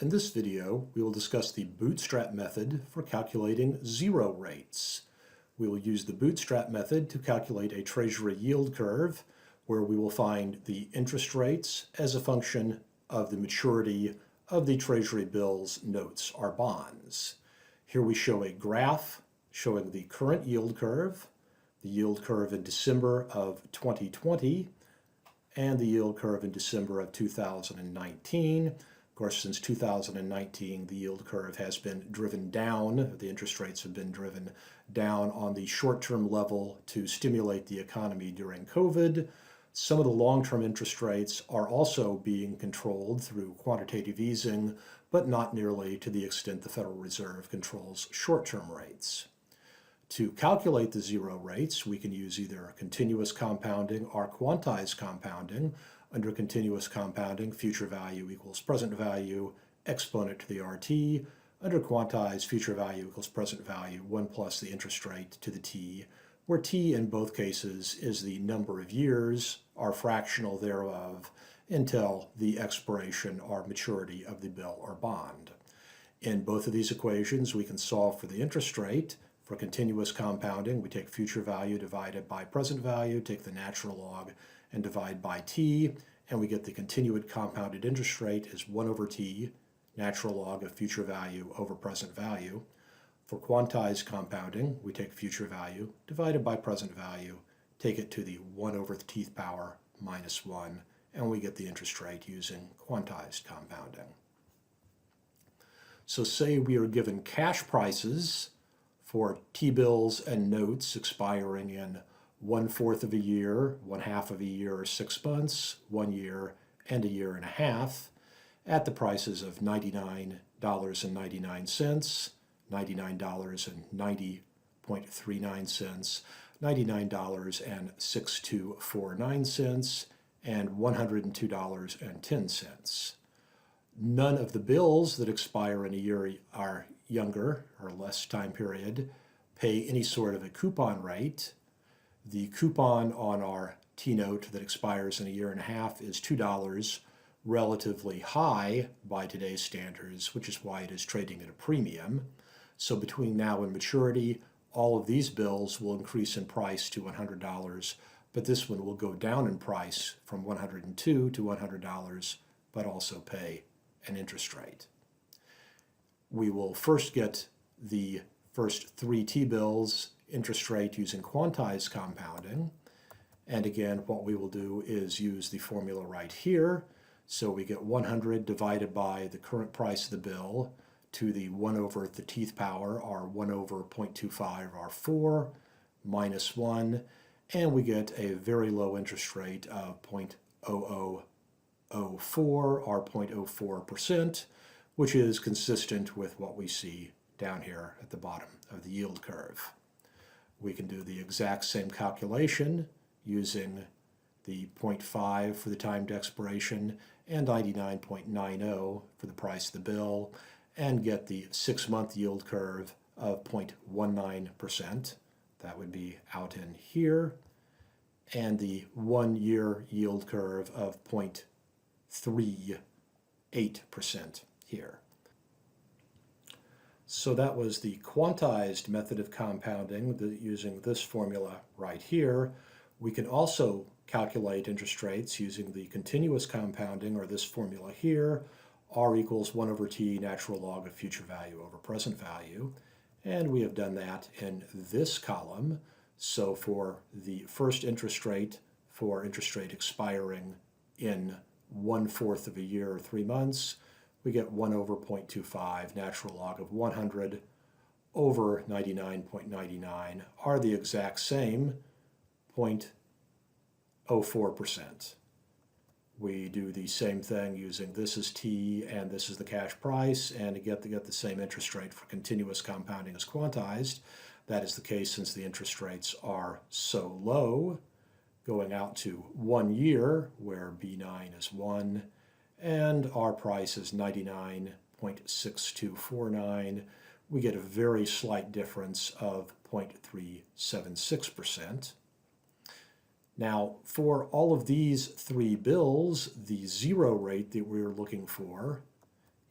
In this video, we will discuss the Bootstrap method for calculating zero rates. We will use the Bootstrap method to calculate a treasury yield curve where we will find the interest rates as a function of the maturity of the treasury bills, notes, or bonds. Here we show a graph showing the current yield curve in December of 2020, and the yield curve in December of 2019. Of course, since 2019, the yield curve has been driven down. The interest rates have been driven down on the short-term level to stimulate the economy during COVID. Some of the long-term interest rates are also being controlled through quantitative easing, but not nearly to the extent the Federal Reserve controls short-term rates. To calculate the zero rates, we can use either continuous compounding or quantized compounding. Under continuous compounding, future value equals present value, exponent to the RT. Under quantized, future value equals present value, 1 plus the interest rate to the T, where T in both cases is the number of years, or fractional thereof, until the expiration or maturity of the bill or bond. In both of these equations, we can solve for the interest rate. For continuous compounding, we take future value divided by present value, take the natural log, and divide by t, and we get the continued compounded interest rate is 1 over t, natural log of future value over present value. For quantized compounding, we take future value divided by present value, take it to the 1 over the tth power minus 1, and we get the interest rate using quantized compounding. So say we are given cash prices for T-bills and notes expiring in 1/4 of a year, 1/2 of a year or 6 months, 1 year, and a year and a half at the prices of $99.99, $99.90.39, $99.6249, and $102.10. None of the bills that expire in a year are younger or less time period pay any sort of a coupon rate. The coupon on our T-note that expires in a year and a half is $2, relatively high by today's standards, which is why it is trading at a premium. So between now and maturity, all of these bills will increase in price to $100, but this one will go down in price from $102 to $100, but also pay an interest rate. We will first get the first 3 T-bills interest rate using quantized compounding. And again, what we will do is use the formula right here. So we get 100 divided by the current price of the bill to the 1 over the tth power, or 1 over 0.25, or 4, minus 1, and we get a very low interest rate of 0.0004, or 0.04%, which is consistent with what we see down here at the bottom of the yield curve. We can do the exact same calculation using the 0.5 for the timed expiration and 99.90 for the price of the bill, and get the 6-month yield curve of 0.19%. That would be out in here, and the 1-year yield curve of 0.38% here. So that was the quantized method of compounding using this formula right here. We can also calculate interest rates using the continuous compounding, or this formula here, R equals 1 over t natural log of future value over present value. And we have done that in this column. So for the first interest rate, for interest rate expiring in 1/4 of a year or 3 months, we get 1 over 0.25 natural log of 100 over 99.99 are the exact same 0.04%. We do the same thing using this as T and this is the cash price, and to get the same interest rate for continuous compounding as quantized. That is the case since the interest rates are so low, going out to 1 year, where B9 is 1, and our price is 99.6249. We get a very slight difference of 0.376%. Now, for all of these 3 bills, the zero rate that we're looking for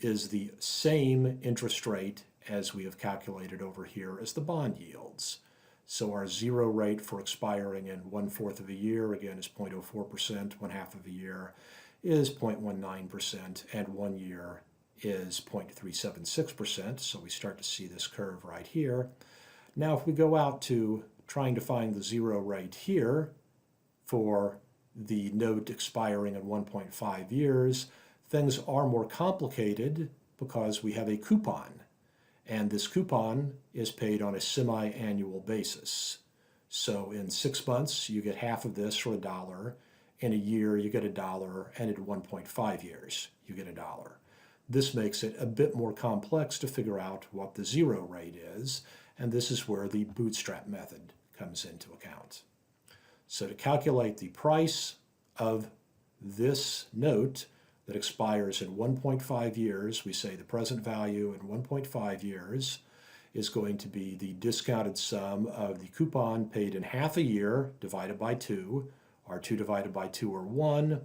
is the same interest rate as we have calculated over here as the bond yields. So our zero rate for expiring in 1/4 of a year, again, is 0.04%, 1/2 of a year is 0.19%, and 1 year is 0.376%. So we start to see this curve right here. Now, if we go out to trying to find the zero rate here for the note expiring in 1.5 years, things are more complicated because we have a coupon. And this coupon is paid on a semi-annual basis. So in 6 months, you get half of this for $1. In a year, you get $1, and in 1.5 years, you get $1. This makes it a bit more complex to figure out what the zero rate is, and this is where the bootstrap method comes into account. So to calculate the price of this note that expires in 1.5 years, we say the present value in 1.5 years is going to be the discounted sum of the coupon paid in half a year divided by 2, or 2 divided by 2 or 1,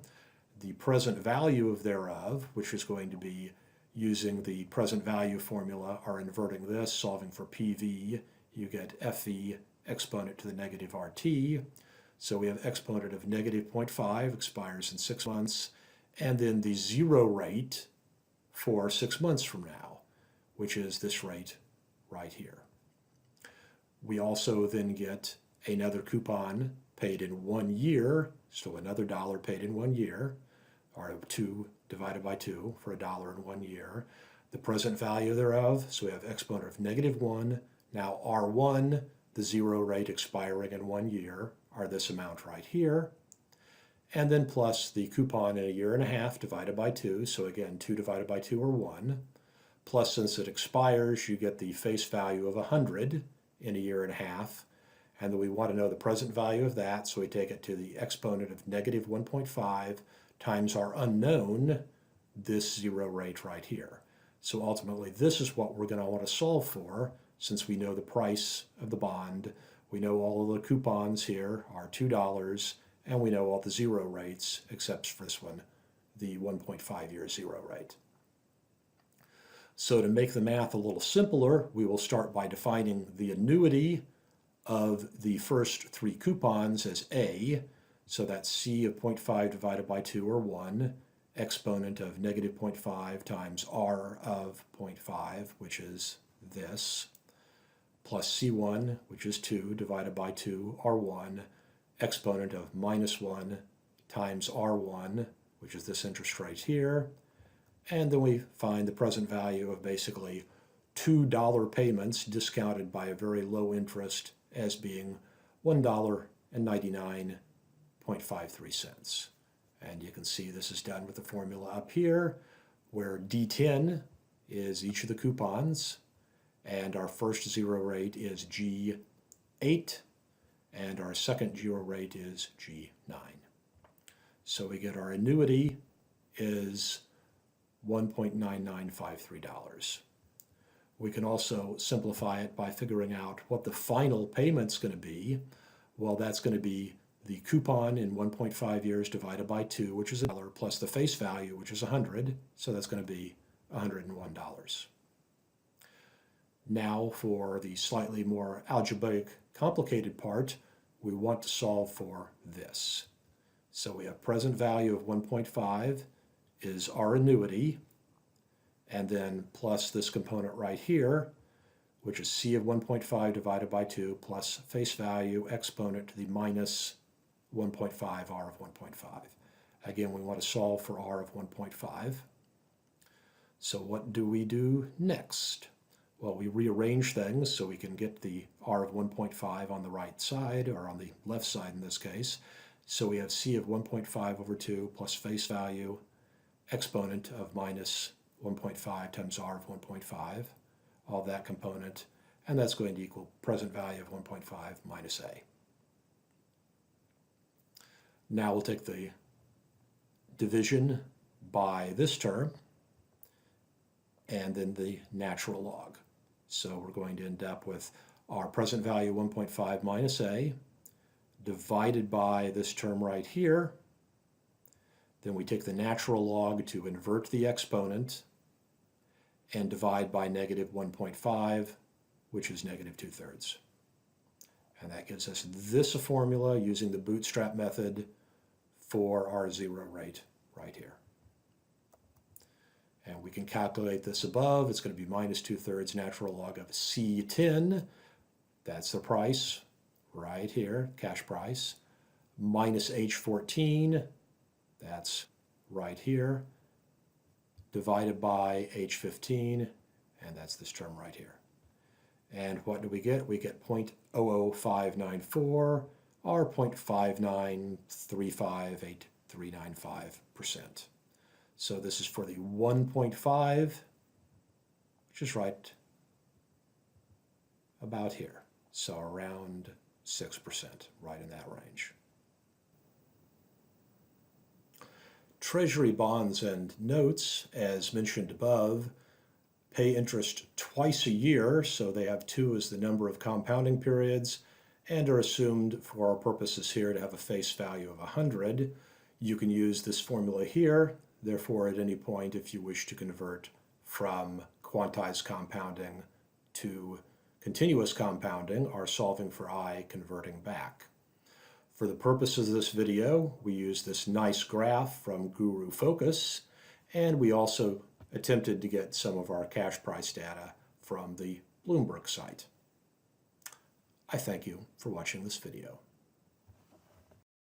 the present value of thereof, which is going to be using the present value formula, or inverting this, solving for PV, you get FV exponent to the negative RT. So we have exponent of negative 0.5 expires in 6 months, and then the zero rate for 6 months from now, which is this rate right here. We also then get another coupon paid in 1 year, so another $1 paid in 1 year, or 2 divided by 2 for $1 in 1 year. The present value thereof, so we have exponent of negative 1. Now R1, the zero rate expiring in 1 year, are this amount right here. And then plus the coupon in a year and a half divided by 2, so again 2 divided by 2 or 1. Plus, since it expires, you get the face value of 100 in a year and a half. And then we want to know the present value of that, so we take it to the exponent of negative 1.5 times our unknown, this zero rate right here. So ultimately, this is what we're going to want to solve for, since we know the price of the bond. We know all of the coupons here are $2, and we know all the zero rates, except for this one, the 1.5 year zero rate. So to make the math a little simpler, we will start by defining the annuity of the first 3 coupons as A. So that's C of 0.5 divided by 2 or 1, exponent of negative 0.5 times R of 0.5, which is this, plus C1, which is 2 divided by 2 or 1, exponent of minus 1 times R1, which is this interest rate here. And then we find the present value of basically $2 payments discounted by a very low interest as being $1.99.53. And you can see this is done with the formula up here, where D10 is each of the coupons, and our first zero rate is G8, and our second zero rate is G9. So we get our annuity is $1.9953. We can also simplify it by figuring out what the final payment's going to be. Well, that's going to be the coupon in 1.5 years divided by 2, which is $1, plus the face value, which is 100, so that's going to be $101. Now for the slightly more algebraic complicated part, we want to solve for this. So we have present value of 1.5 is our annuity, and then plus this component right here, which is C of 1.5 divided by 2 plus face value exponent to the minus 1.5 R of 1.5. Again, we want to solve for R of 1.5. So what do we do next? Well, we rearrange things so we can get the R of 1.5 on the right side, or on the left side in this case. So we have C of 1.5 over 2 plus face value exponent of minus 1.5 times R of 1.5, all that component, and that's going to equal present value of 1.5 minus A. Now we'll take the division by this term and then the natural log. So we're going to end up with our present value 1.5 minus A divided by this term right here. Then we take the natural log to invert the exponent, and divide by negative 1.5, which is negative 2/3. And that gives us this formula using the bootstrap method for our zero rate right here. And we can calculate this above. It's going to be minus 2/3 natural log of C10. That's the price right here, cash price. Minus H14, that's right here, divided by H15, and that's this term right here. And what do we get? We get 0.00594, or 0.5935839.5%. So this is for the 1.5, which is right about here. So around 6%, right in that range. Treasury bonds and notes, as mentioned above, pay interest twice a year, so they have 2 as the number of compounding periods, and are assumed for our purposes here to have a face value of 100. You can use this formula here. Therefore, at any point, if you wish to convert from quantized compounding to continuous compounding, are solving for I converting back. For the purposes of this video, we use this nice graph from Guru Focus, and we also attempted to get some of our cash price data from the Bloomberg site. I thank you for watching this video.